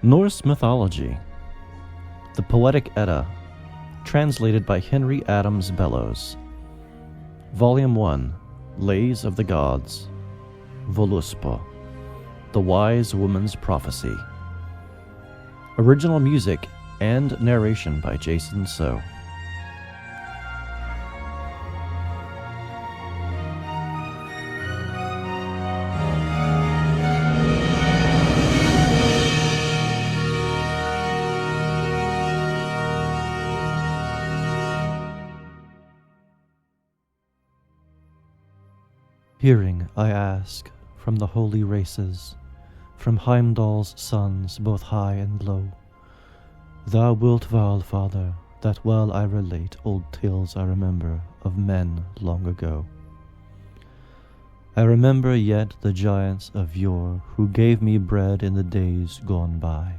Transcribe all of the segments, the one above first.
Norse mythology. The Poetic Edda, translated by Henry Adams Bellows. Volume 1, Lays of the Gods. Voluspo, The Wise Woman's Prophecy. Original music and narration by Jason Seaux. Hearing, I ask, from the holy races, from Heimdall's sons both high and low. Thou wilt vow, Father, that while I relate old tales I remember of men long ago. I remember yet the giants of yore who gave me bread in the days gone by.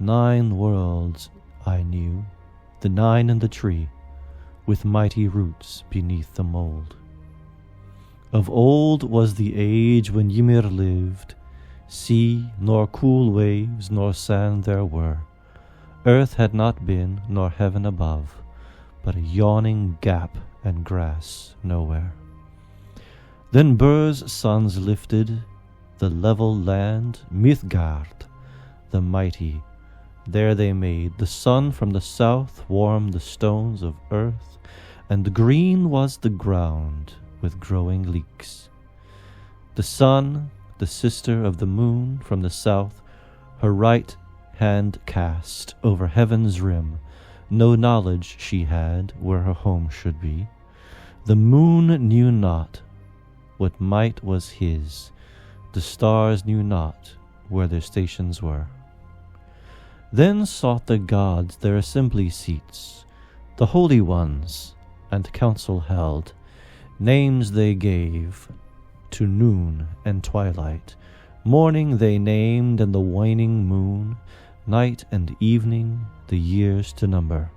9 worlds I knew, the 9 in the tree, with mighty roots beneath the mold. Of old was the age when Ymir lived, sea nor cool waves nor sand there were. Earth had not been, nor heaven above, but a yawning gap and grass nowhere. Then Bur's sons lifted the level land, Midgard, the mighty. There they made the sun from the south warm the stones of earth, and green was the ground with growing leeks. The sun, the sister of the moon, from the south, her right hand cast over heaven's rim. No knowledge she had where her home should be. The moon knew not what might was his. The stars knew not where their stations were. Then sought the gods their assembly seats, the holy ones, and council held. Names they gave to noon and twilight. Morning they named and the waning moon, night and evening the years to number.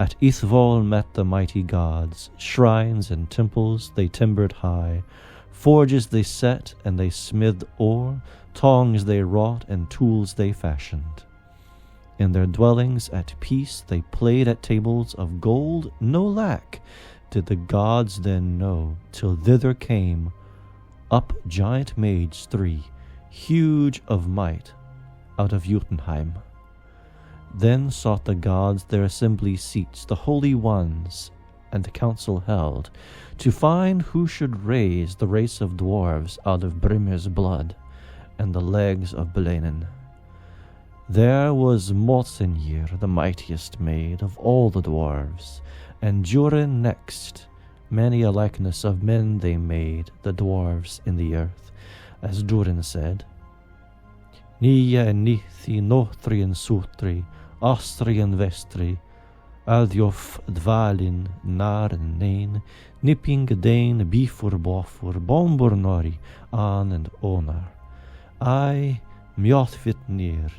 At Ithval met the mighty gods, shrines and temples they timbered high, forges they set and they smithed ore, tongs they wrought and tools they fashioned. In their dwellings at peace they played at tables of gold, no lack did the gods then know, till thither came up giant maids 3, huge of might, out of Jotunheim. Then sought the gods their assembly seats, the holy ones, and the council held, to find who should raise the race of dwarves out of Brimir's blood, and the legs of Belanen. There was Motsenir, the mightiest maid of all the dwarves, and Durin next. Many a likeness of men they made, the dwarves in the earth, as Durin said. Nia and Nithi, Notri and Sutri, Astri and Vestri, Aldjof, Dvalin, Nar and Nain, Nipping, Dane, Bifur, Bofur, Bombur, Nori, An and Onar. I, Mjotfitnir,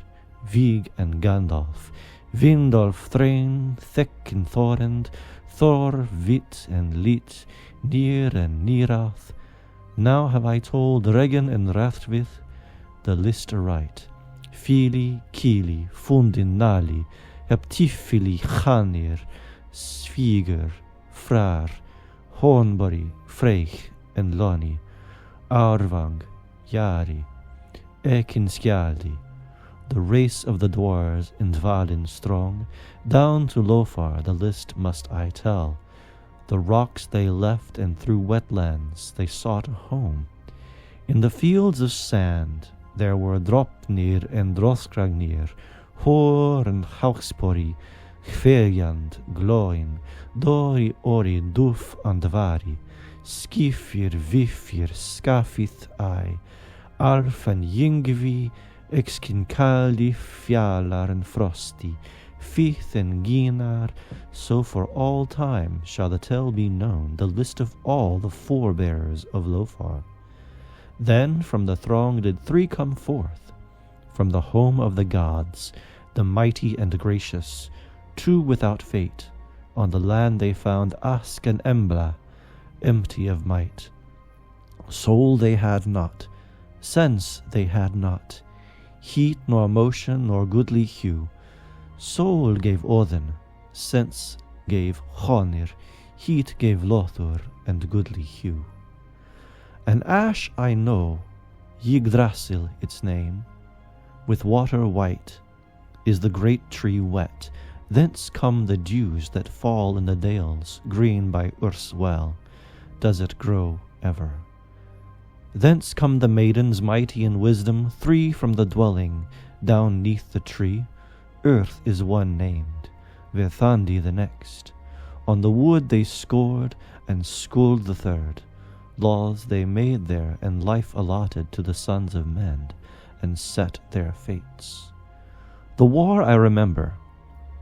Vig and Gandalf, Vindolf, Thrain, Thick and Thorend, Thor, Vit and Lit, Nir and Nirath. Now have I told Regan and Rathwith the list aright. Fili, Kili, Fundin, Nali, Heptifili, Chanir, Sviger, Frar, Hornbury, Freych and Loni, Arvang, Yari, Ekinskjaldi, the race of the dwarves in Dvalin strong, down to Lofar the list must I tell. The rocks they left and through wetlands they sought a home. In the fields of sand there were Dropnir and Drothragnir, Hor and Hauxpori, Hvejand, Gloin, Dori, Ori, Duf and Dvari, Skifir, Vifir, Skafith I, Arf and Yngvi, Exkinkali, Fjalar and Frosty, Fith and Ginar, so for all time shall the tale be known, the list of all the forebears of Lofar. Then from the throng did 3 come forth, from the home of the gods, the mighty and gracious, 2 without fate. On the land they found Ask and Embla, empty of might. Soul they had not, sense they had not, heat nor motion nor goodly hue. Soul gave Odin, sense gave Honir, heat gave Lothar, and goodly hue. An ash I know, Yggdrasil its name, with water white, is the great tree wet. Thence come the dews that fall in the dales, green by Ur's well, does it grow ever. Thence come the maidens mighty in wisdom, 3 from the dwelling, down neath the tree. Earth is one named, Vethandi the next. On the wood they scored, and schooled the third. Laws they made there, and life allotted to the sons of men, and set their fates. The war I remember,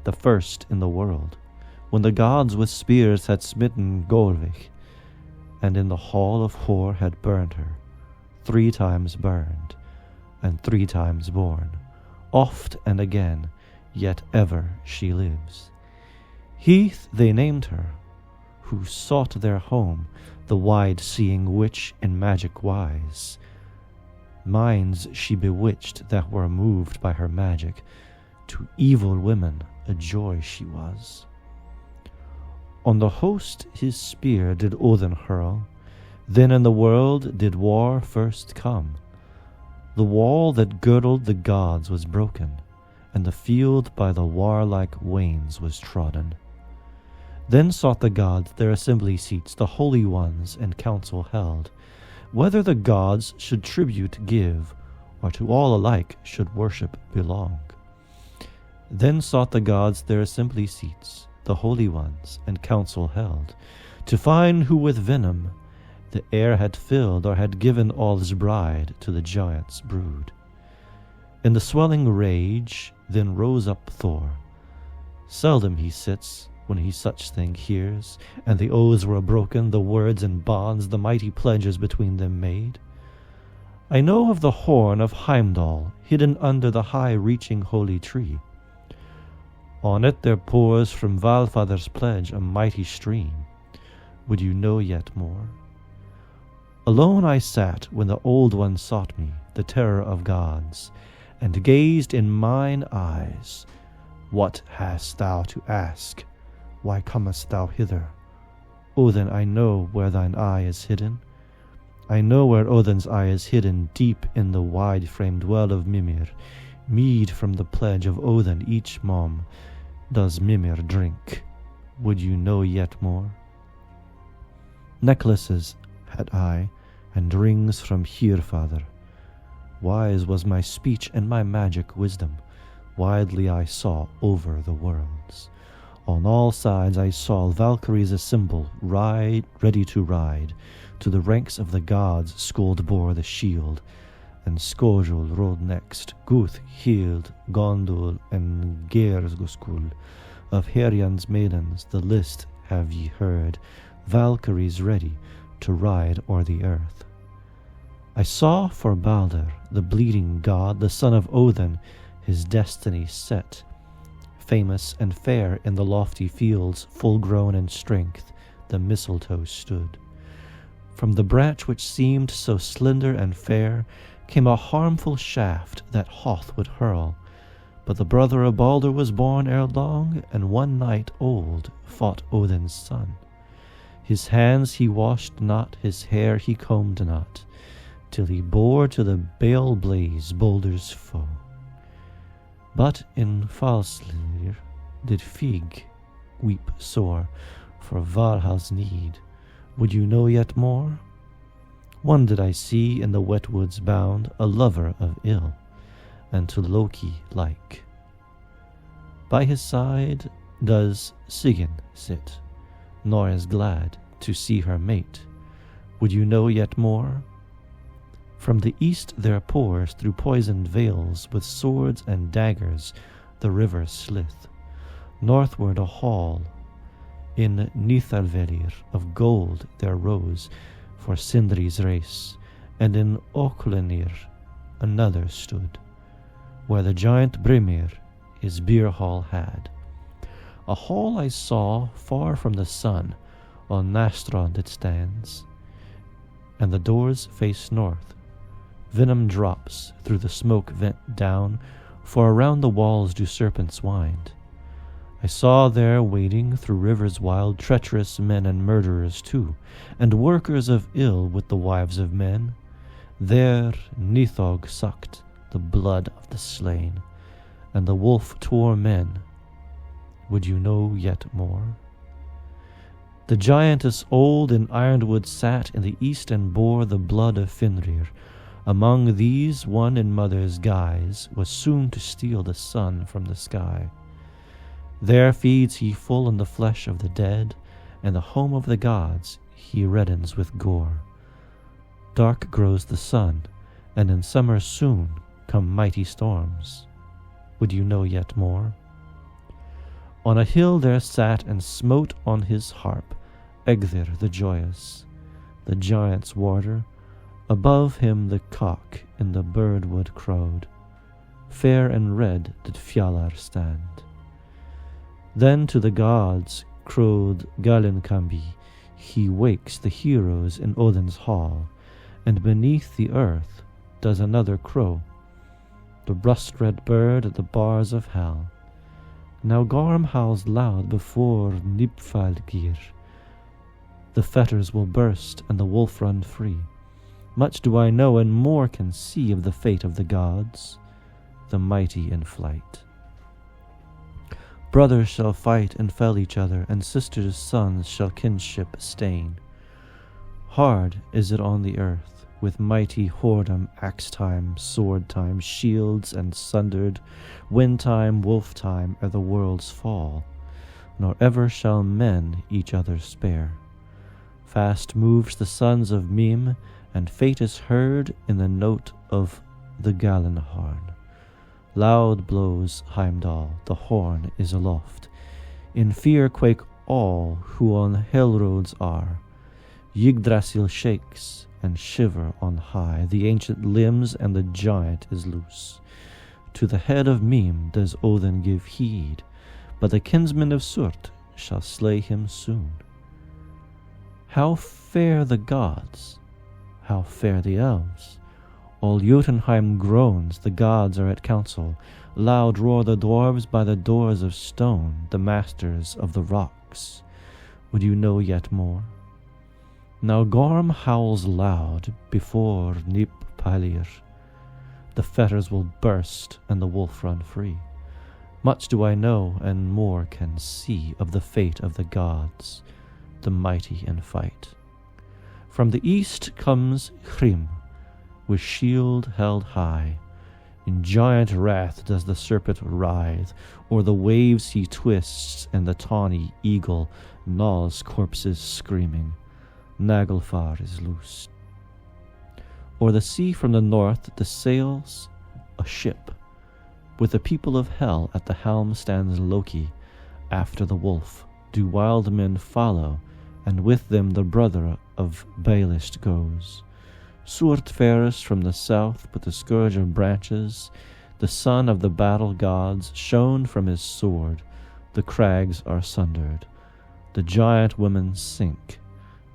the first in the world, when the gods with spears had smitten Gorvik, and in the hall of Hor had burned her, 3 times burned, and 3 times born, oft and again, yet ever she lives. Heath they named her, who sought their home, the wide-seeing witch in magic wise. Minds she bewitched that were moved by her magic, to evil women a joy she was. On the host his spear did Odin hurl, then in the world did war first come. The wall that girdled the gods was broken, and the field by the warlike wains was trodden. Then sought the gods their assembly seats, the holy ones, and council held, whether the gods should tribute give, or to all alike should worship belong. Then sought the gods their assembly seats, the holy ones, and council held, to find who with venom the air had filled, or had given all's bride to the giant's brood. In the swelling rage then rose up Thor. Seldom he sits when he such thing hears, and the oaths were broken, the words and bonds, the mighty pledges between them made. I know of the horn of Heimdall, hidden under the high-reaching holy tree. On it there pours from Valfather's pledge a mighty stream. Would you know yet more? Alone I sat when the Old One sought me, the terror of gods, and gazed in mine eyes. What hast thou to ask? Why comest thou hither? Odin, I know where thine eye is hidden. I know where Odin's eye is hidden, deep in the wide-framed well of Mimir. Mead from the pledge of Odin each mom does Mimir drink. Would you know yet more? Necklaces had I, and rings from Hyrfather. Wise was my speech and my magic wisdom. Widely I saw over the worlds. On all sides I saw Valkyries assemble, ready to ride. To the ranks of the gods Skuld bore the shield, and Skojul rode next. Guth, Hild, Gondul, and Geirgskul. Of Herian's maidens the list have ye heard, Valkyries ready to ride o'er the earth. I saw for Balder, the bleeding god, the son of Odin, his destiny set. Famous and fair in the lofty fields, full-grown in strength, the mistletoe stood. From the branch which seemed so slender and fair came a harmful shaft that Hoth would hurl. But the brother of Balder was born ere long, and one night old fought Odin's son. His hands he washed not, his hair he combed not, till he bore to the bale blaze Balder's foe. But in Falslir did Fig weep sore for Valhal's need. Would you know yet more? One did I see in the wet woods bound, a lover of ill, and to Loki like. By his side does Sigyn sit, nor is glad to see her mate. Would you know yet more? From the east there pours through poisoned vales with swords and daggers the river Slith. Northward a hall in Nithalvelir of gold there rose for Sindri's race, and in Oklenir another stood, where the giant Brimir his beer hall had. A hall I saw far from the sun, on Nastrond it stands, and the doors face north. Venom drops through the smoke vent down, for around the walls do serpents wind. I saw there wading through rivers wild treacherous men and murderers too, and workers of ill with the wives of men. There Nithog sucked the blood of the slain, and the wolf tore men. Would you know yet more? The giantess old in ironwood sat in the east and bore the blood of Fenrir. Among these one in mother's guise was soon to steal the sun from the sky. There feeds he full on the flesh of the dead, and the home of the gods he reddens with gore. Dark grows the sun, and in summer soon come mighty storms. Would you know yet more? On a hill there sat and smote on his harp Egthir the joyous, the giant's warder. Above him the cock in the birdwood crowed. Fair and red did Fjalar stand. Then to the gods crowed Galenkambi. He wakes the heroes in Odin's hall, and beneath the earth does another crow, the rust-red bird at the bars of hell. Now Gorm howls loud before Niflheimr. The fetters will burst and the wolf run free. Much do I know and more can see of the fate of the gods, the mighty in flight. Brothers shall fight and fell each other, and sisters' sons shall kinship stain. Hard is it on the earth, with mighty whoredom, axe time, sword time, shields and sundered, wind time, wolf time, ere the worlds fall, nor ever shall men each other spare. Fast moves the sons of Mim, and fate is heard in the note of the Galenhorn. Loud blows Heimdall, the horn is aloft. In fear quake all who on hell roads are. Yggdrasil shakes and shiver on high the ancient limbs, and the giant is loose. To the head of Mim does Odin give heed, but the kinsmen of Surt shall slay him soon. How fair the gods, how fair the elves! All Jotunheim groans, the gods are at council. Loud roar the dwarves by the doors of stone, the masters of the rocks. Would you know yet more? Now Gorm howls loud before Niflheimr. The fetters will burst and the wolf run free. Much do I know and more can see of the fate of the gods, the mighty in fight. From the east comes Hrym, with shield held high. In giant wrath does the serpent writhe, o'er the waves he twists, and the tawny eagle gnaws corpses screaming. Naglfar is loosed. O'er the sea from the north there sails a ship. With the people of hell at the helm stands Loki. After the wolf do wild men follow, and with them the brother of Baelist goes. Surt fares from the south with the scourge of branches. The son of the battle gods shone from his sword. The crags are sundered. The giant women sink.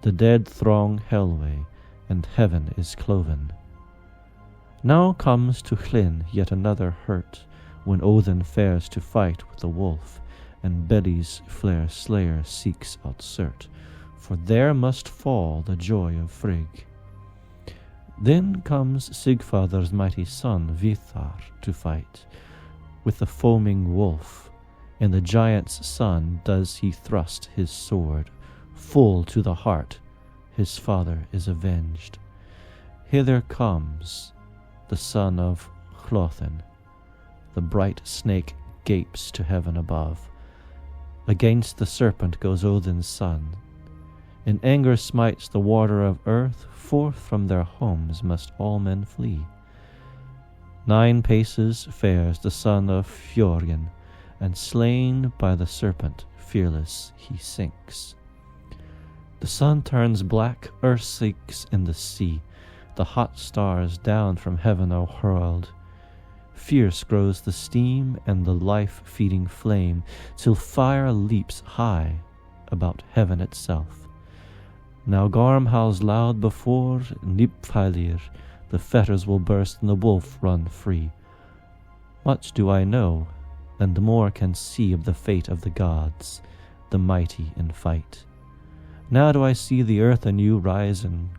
The dead throng Hellway, and heaven is cloven. Now comes to Hlyn yet another hurt, when Odin fares to fight with the wolf, and Beli's flare slayer seeks out Surt, for there must fall the joy of Frigg. Then comes Sigfather's mighty son Vithar to fight with the foaming wolf. In the giant's son does he thrust his sword, full to the heart. His father is avenged. Hither comes the son of Hlothin. The bright snake gapes to heaven above. Against the serpent goes Odin's son. In anger smites the warder of earth. Forth from their homes must all men flee. 9 paces fares the son of Fjorgen, and slain by the serpent fearless he sinks. The sun turns black, earth sinks in the sea. The hot stars down from heaven are hurled. Fierce grows the steam and the life-feeding flame, till fire leaps high about heaven itself. Now Gorm howls loud before Niflheimr. the fetters will burst and the wolf run free. Much do I know, and more can see of the fate of the gods, the mighty in fight. Now do I see the earth anew rise and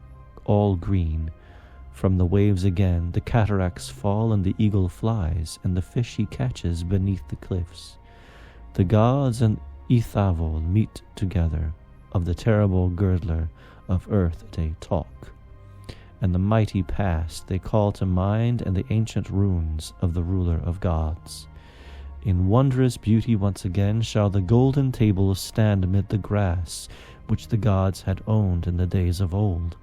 all green. From the waves again the cataracts fall, and the eagle flies, and the fish he catches beneath the cliffs. The gods and Ithavol meet together, of the terrible girdler of earth they talk. And the mighty past they call to mind, and the ancient runes of the ruler of gods. In wondrous beauty once again shall the golden table stand amid the grass, which the gods had owned in the days of old.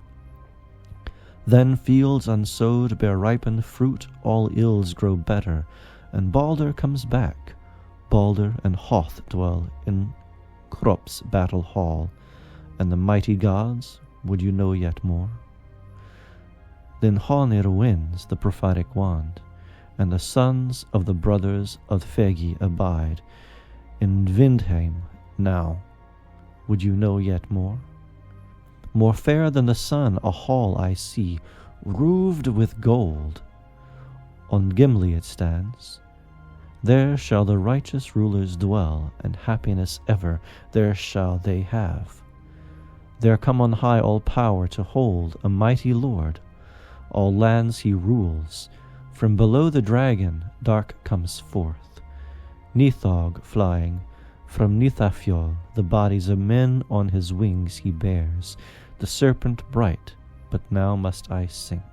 Then fields unsowed bear ripened fruit, all ills grow better, and Balder comes back. Balder and Hoth dwell in Krop's battle hall, and the mighty gods, would you know yet more? Then Honir wins the prophetic wand, and the sons of the brothers of Fegi abide in Vindheim now. Would you know yet more? More fair than the sun a hall I see, roofed with gold. On Gimli it stands. There shall the righteous rulers dwell, and happiness ever there shall they have. There come on high all power to hold, a mighty lord. All lands he rules. From below the dragon dark comes forth. Nithog flying, from Nithafjol the bodies of men on his wings he bears. The serpent bright, but now must I sink.